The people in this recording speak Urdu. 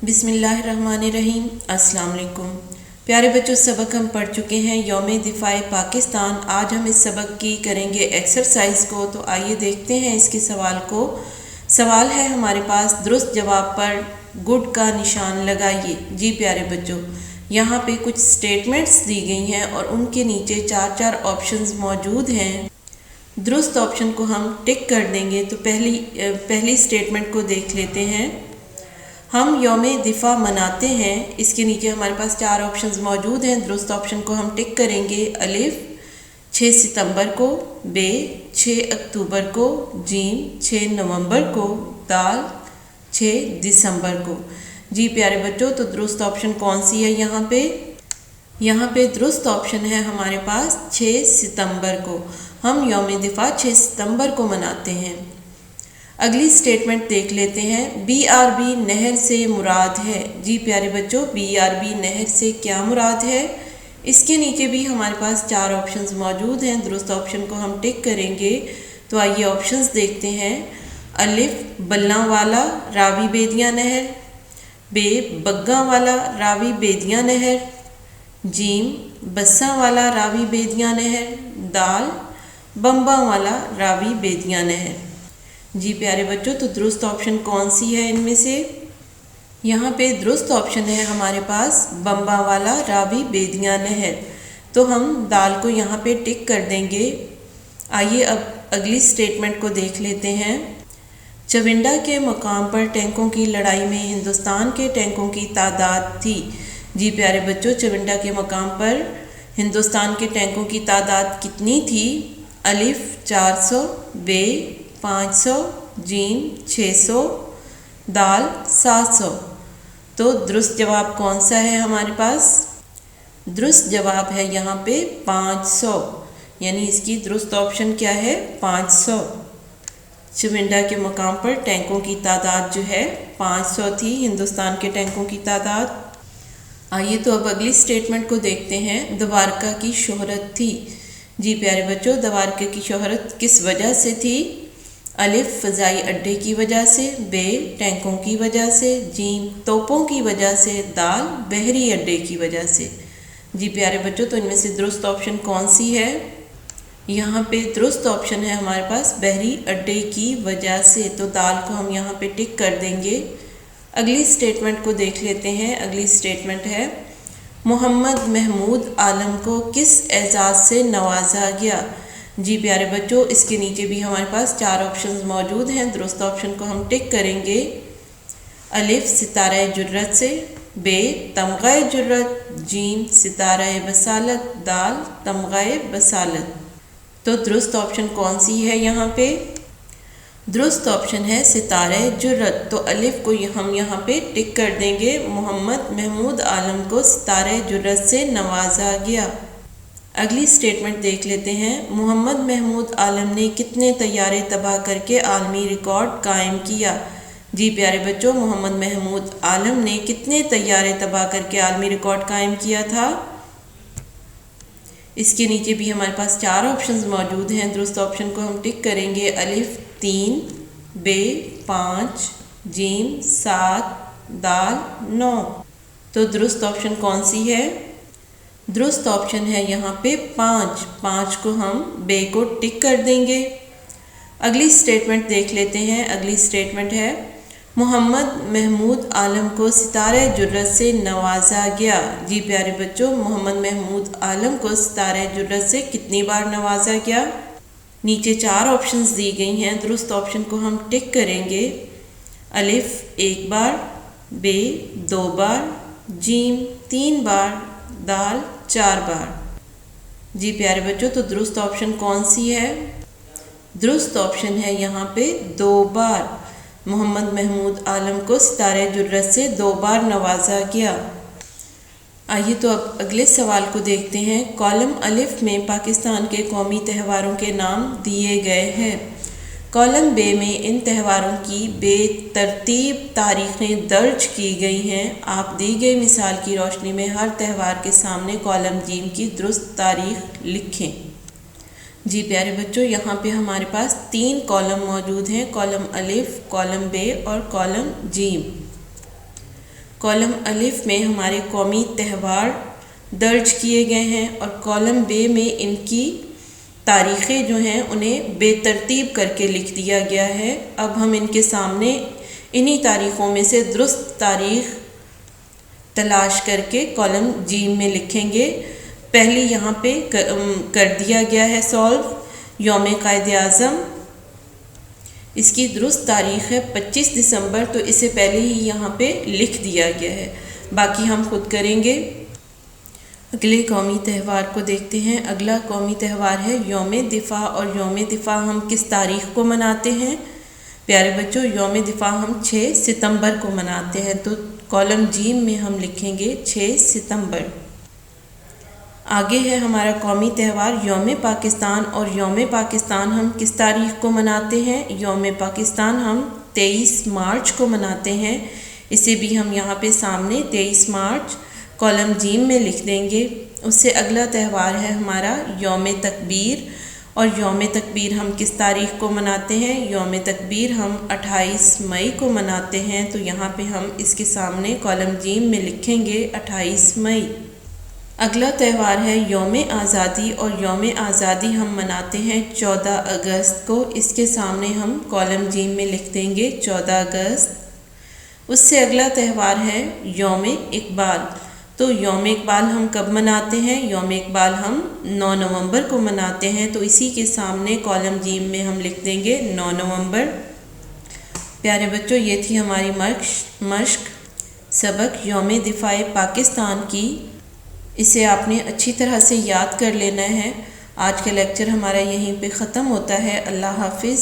بسم اللہ الرحمن الرحیم۔ السلام علیکم پیارے بچوں، سبق ہم پڑھ چکے ہیں یوم دفاع پاکستان۔ آج ہم اس سبق کی کریں گے ایکسرسائز کو، تو آئیے دیکھتے ہیں اس کے سوال کو۔ سوال ہے ہمارے پاس، درست جواب پر گڈ کا نشان لگائیے۔ جی پیارے بچوں، یہاں پہ کچھ سٹیٹمنٹس دی گئی ہیں اور ان کے نیچے چار آپشنز موجود ہیں۔ درست آپشن کو ہم ٹک کر دیں گے۔ تو پہلی سٹیٹمنٹ کو دیکھ لیتے ہیں۔ ہم یوم دفاع مناتے ہیں، اس کے نیچے ہمارے پاس 4 آپشنز موجود ہیں۔ درست آپشن کو ہم ٹک کریں گے۔ الف 6 ستمبر کو، ب 6 اکتوبر کو، جیم 6 نومبر کو، دال 6 دسمبر کو۔ جی پیارے بچوں، تو درست آپشن کون سی ہے یہاں پہ درست آپشن ہے ہمارے پاس 6 ستمبر کو۔ ہم یوم دفاع 6 ستمبر کو مناتے ہیں۔ اگلی سٹیٹمنٹ دیکھ لیتے ہیں۔ BRB نہر سے مراد ہے۔ جی پیارے بچوں، BRB نہر سے کیا مراد ہے؟ اس کے نیچے بھی ہمارے پاس 4 آپشنز موجود ہیں۔ درست آپشن کو ہم ٹک کریں گے۔ تو آئیے آپشنز دیکھتے ہیں۔ الف بلاں والا راوی بیدیاں نہر، ب بگاں والا راوی بیدیاں نہر، جیم بساں والا راوی بیدیاں نہر، دال بمباں والا راوی بیدیاں نہر۔ جی پیارے بچوں، تو درست آپشن کون سی ہے ان میں سے؟ یہاں پہ درست آپشن ہے ہمارے پاس بمباں والا راوی بیدیاں نہر۔ تو ہم دال کو یہاں پہ ٹک کر دیں گے۔ آئیے اب اگلی سٹیٹمنٹ کو دیکھ لیتے ہیں۔ چونڈا کے مقام پر ٹینکوں کی لڑائی میں ہندوستان کے ٹینکوں کی تعداد تھی۔ جی پیارے بچوں، چونڈا کے مقام پر ہندوستان کے ٹینکوں کی تعداد کتنی تھی؟ الف 400، ب 500، جیم 600، دال 700۔ تو درست جواب کون سا ہے ہمارے پاس؟ درست جواب ہے یہاں پہ 500، یعنی اس کی درست آپشن کیا ہے؟ 500۔ چونڈا کے مقام پر ٹینکوں کی تعداد جو ہے 500 تھی، ہندوستان کے ٹینکوں کی تعداد۔ آئیے تو اب اگلی سٹیٹمنٹ کو دیکھتے ہیں۔ دوارکا کی شہرت تھی۔ جی پیارے بچوں، دوارکا کی شہرت کس وجہ سے تھی؟ الف فضائی اڈے کی وجہ سے، ب ٹینکوں کی وجہ سے، جیم توپوں کی وجہ سے، دال بحری اڈے کی وجہ سے۔ جی پیارے بچوں، تو ان میں سے درست آپشن کون سی ہے؟ یہاں پہ درست آپشن ہے ہمارے پاس بحری اڈے کی وجہ سے۔ تو دال کو ہم یہاں پہ ٹک کر دیں گے۔ اگلی سٹیٹمنٹ کو دیکھ لیتے ہیں۔ اگلی سٹیٹمنٹ ہے، محمد محمود عالم کو کس اعزاز سے نوازا گیا؟ جی پیارے بچوں، اس کے نیچے بھی ہمارے پاس 4 آپشنز موجود ہیں۔ درست آپشن کو ہم ٹک کریں گے۔ الف ستارہ جرت سے، ب تمغہ جرت، جیم ستارہ بصالت، دال تمغہ بصالت۔ تو درست آپشن کون سی ہے یہاں پہ؟ درست آپشن ہے ستارہ جرت۔ تو الف کو ہم یہاں پہ ٹک کر دیں گے۔ محمد محمود عالم کو ستارہ جرت سے نوازا گیا۔ اگلی سٹیٹمنٹ دیکھ لیتے ہیں۔ محمد محمود عالم نے کتنے طیارے تباہ کر کے عالمی ریکارڈ قائم کیا؟ جی پیارے بچوں، محمد محمود عالم نے کتنے طیارے تباہ کر کے عالمی ریکارڈ قائم کیا تھا؟ اس کے نیچے بھی ہمارے پاس 4 آپشنز موجود ہیں۔ درست آپشن کو ہم ٹک کریں گے۔ الف 3، ب 5، جیم 7، دال 9۔ تو درست آپشن کون سی ہے؟ درست آپشن ہے یہاں پہ 5 کو ہم بے کو ٹک کر دیں گے۔ اگلی سٹیٹمنٹ دیکھ لیتے ہیں۔ اگلی سٹیٹمنٹ ہے، محمد محمود عالم کو ستارہ جرت سے نوازا گیا۔ جی پیارے بچوں، محمد محمود عالم کو ستارہ جرت سے کتنی بار نوازا گیا؟ نیچے 4 آپشنز دی گئی ہیں۔ درست آپشن کو ہم ٹک کریں گے۔ الف 1 بار، ب 2 بار، جیم 3 بار، دال 4 بار۔ جی پیارے بچوں، تو درست آپشن کون سی ہے؟ درست آپشن ہے یہاں پہ 2 بار۔ محمد محمود عالم کو ستارہ جرت سے 2 بار نوازا گیا۔ آئیے تو اب اگلے سوال کو دیکھتے ہیں۔ کالم الف میں پاکستان کے قومی تہواروں کے نام دیے گئے ہیں۔ کالم ب میں ان تہواروں کی بے ترتیب تاریخیں درج کی گئی ہیں۔ آپ دی گئی مثال کی روشنی میں ہر تہوار کے سامنے کالم ج کی درست تاریخ لکھیں۔ جی پیارے بچوں، یہاں پہ ہمارے پاس 3 کالم موجود ہیں، کالم الف، کالم ب اور کالم ج۔ کالم الف میں ہمارے قومی تہوار درج کیے گئے ہیں اور کالم بے میں ان کی تاریخیں جو ہیں انہیں بے ترتیب کر کے لکھ دیا گیا ہے۔ اب ہم ان کے سامنے انہی تاریخوں میں سے درست تاریخ تلاش کر کے کالم جیم میں لکھیں گے۔ پہلی یہاں پہ کر دیا گیا ہے سولو، یوم قائد اعظم، اس کی درست تاریخ ہے 25 دسمبر، تو اسے پہلے ہی یہاں پہ لکھ دیا گیا ہے، باقی ہم خود کریں گے۔ اگلے قومی تہوار کو دیکھتے ہیں۔ اگلا قومی تہوار ہے یوم دفاع، اور یوم دفاع ہم کس تاریخ کو مناتے ہیں؟ پیارے بچوں، یوم دفاع ہم 6 ستمبر کو مناتے ہیں، تو کالم جیم میں ہم لکھیں گے 6 ستمبر۔ آگے ہے ہمارا قومی تہوار یوم پاکستان، اور یوم پاکستان ہم کس تاریخ کو مناتے ہیں؟ یوم پاکستان ہم 23 مارچ کو مناتے ہیں، اسے بھی ہم یہاں پہ سامنے 23 مارچ کالم جیم میں لکھ دیں گے۔ اس سے اگلا تہوار ہے ہمارا یوم تکبیر، اور یوم تکبیر ہم کس تاریخ کو مناتے ہیں؟ یوم تکبیر ہم 28 مئی کو مناتے ہیں، تو یہاں پہ ہم اس کے سامنے کالم جیم میں لکھیں گے 28 مئی۔ اگلا تہوار ہے یوم آزادی، اور یوم آزادی ہم مناتے ہیں 14 اگست کو، اس کے سامنے ہم کالم جیم میں لکھ دیں گے 14 اگست۔ اس سے اگلا تہوار ہے یوم اقبال، تو یوم اقبال ہم کب مناتے ہیں؟ یوم اقبال ہم 9 نومبر کو مناتے ہیں، تو اسی کے سامنے کالم جیم میں ہم لکھ دیں گے 9 نومبر۔ پیارے بچوں، یہ تھی ہماری مشق سبق یوم دفاع پاکستان کی، اسے آپ نے اچھی طرح سے یاد کر لینا ہے۔ آج کا لیکچر ہمارا یہیں پہ ختم ہوتا ہے۔ اللہ حافظ۔